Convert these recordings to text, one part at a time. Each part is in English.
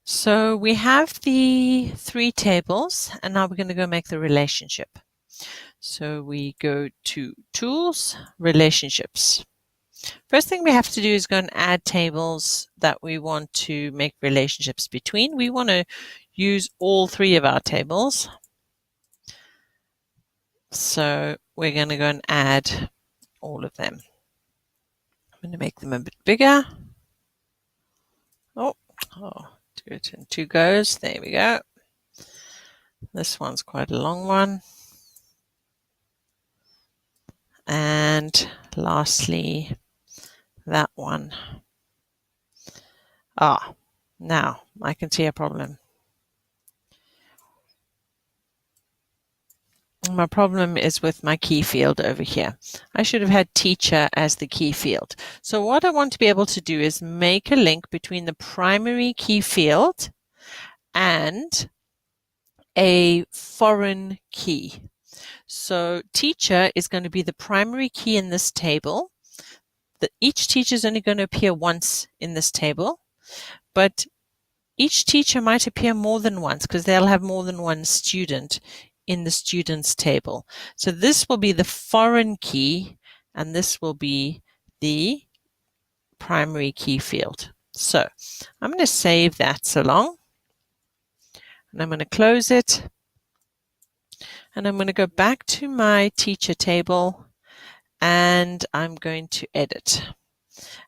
So we have the three tables, and now we're going to go make the relationship. So we go to Tools, Relationships. First thing we have to do is go and add tables that we want to make relationships between. We want to use all three of our tables. So we're going to go and add all of them. I'm going to make them a bit bigger. Oh, do it in two goes. There we go. This one's quite a long one. And lastly, that one. Now I can see a problem. My problem is with my key field over here. I should have had teacher as the key field. So what I want to be able to do is make a link between the primary key field and a foreign key. So teacher is going to be the primary key in this table. Each teacher is only going to appear once in this table, but each teacher might appear more than once because they'll have more than one student in the students table. So this will be the foreign key, and this will be the primary key field. So I'm going to save that so long, and I'm going to close it, and I'm going to go back to my teacher table, and I'm going to edit.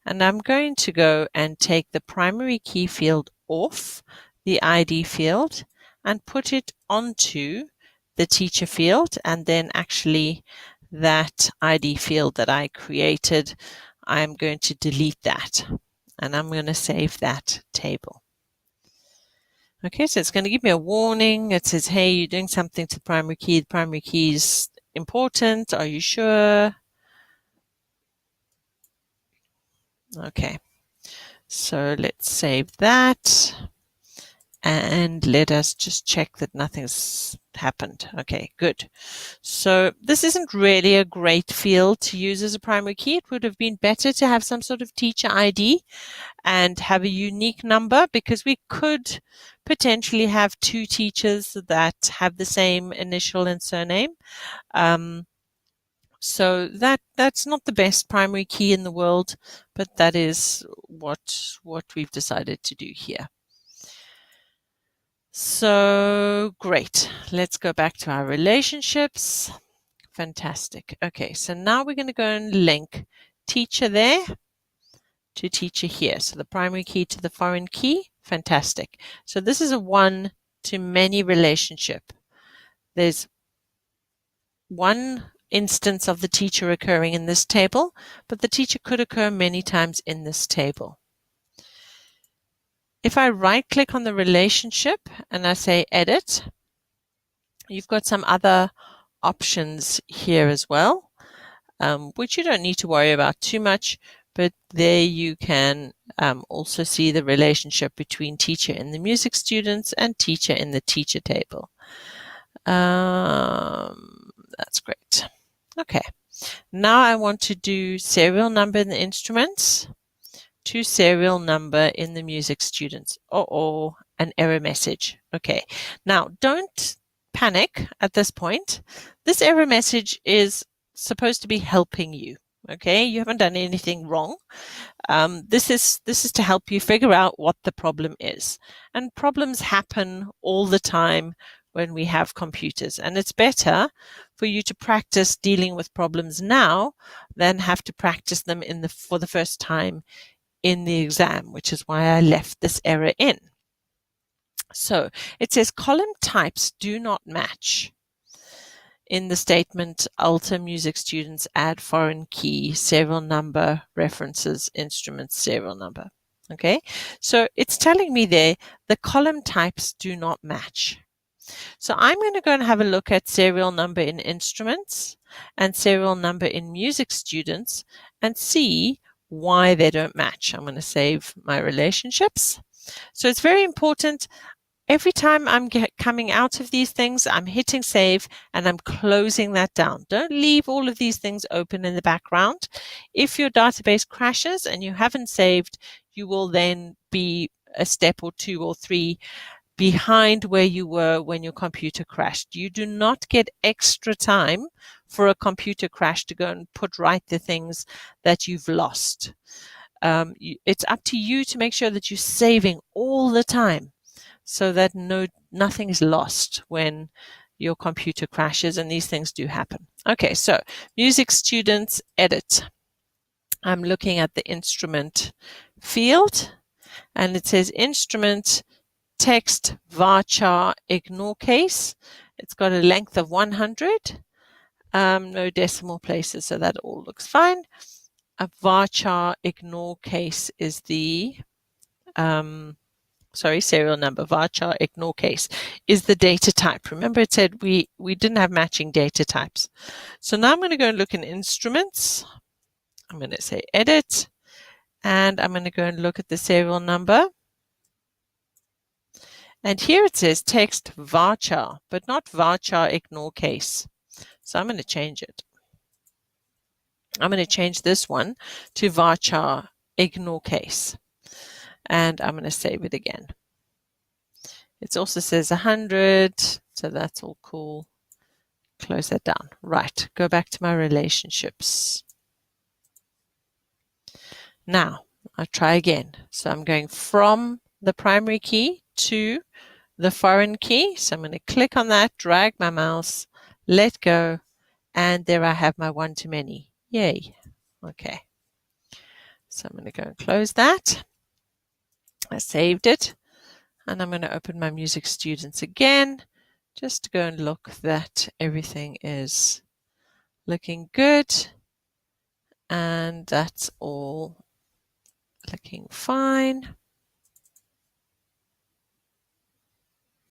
And I'm going to go and take the primary key field off the ID field and put it onto the teacher field, and then actually that ID field that I created, I'm going to delete that, and I'm going to save that table. Okay, so it's going to give me a warning. It says, hey, you're doing something to the primary key. The primary key is important. Are you sure? Okay, so let's save that. And let us just check that nothing's happened. Okay, good. So this isn't really a great field to use as a primary key. It would have been better to have some sort of teacher ID and have a unique number, because we could potentially have two teachers that have the same initial and surname. So that's not the best primary key in the world, but that is what we've decided to do here. So great. Let's go back to our relationships. Fantastic. Okay, so now we're going to go and link teacher there to teacher here. So the primary key to the foreign key. Fantastic. So this is a one-to-many relationship. There's one instance of the teacher occurring in this table, but the teacher could occur many times in this table. If I right-click on the relationship and I say edit, you've got some other options here as well, which you don't need to worry about too much, but there you can also see the relationship between teacher in the music students and teacher in the teacher table. That's great. Okay, now I want to do serial number in the instruments to serial number in the music students. An error message. Okay, now don't panic at this point. This error message is supposed to be helping you. Okay, you haven't done anything wrong. This is to help you figure out what the problem is. And problems happen all the time when we have computers, and it's better for you to practice dealing with problems now than have to practice them for the first time in the exam, which is why I left this error in. So it says column types do not match. In the statement, alter music students, add foreign key, serial number, references, instruments, serial number. Okay, so it's telling me there the column types do not match. So I'm going to go and have a look at serial number in instruments and serial number in music students and see why they don't match. I'm going to save my relationships. So it's very important. Every time I'm coming out of these things, I'm hitting save and I'm closing that down. Don't leave all of these things open in the background. If your database crashes and you haven't saved, you will then be a step or 2 or 3 behind where you were when your computer crashed. You do not get extra time for a computer crash to go and put right the things that you've lost. It's up to you to make sure that you're saving all the time so that nothing is lost when your computer crashes, and these things do happen. Okay, so music students, edit. I'm looking at the instrument field, and it says instrument text varchar ignore case. It's got a length of 100, no decimal places, so that all looks fine. A varchar ignore case is the serial number. Varchar ignore case is the data type. Remember, it said we didn't have matching data types. So now I'm going to go and look in instruments. I'm going to say edit, and I'm going to go and look at the serial number. And here it says text varchar, but not varchar ignore case. So I'm going to change it. I'm going to change this one to varchar ignore case. And I'm going to save it again. It also says 100, so that's all cool. Close that down. Right, go back to my relationships. Now, I'll try again. So I'm going from the primary key to the foreign key. So I'm going to click on that, drag my mouse, let go, and there I have my one-to-many. Yay. Okay. So I'm going to go and close that. I saved it. And I'm going to open my music students again, just to go and look that everything is looking good. And that's all looking fine.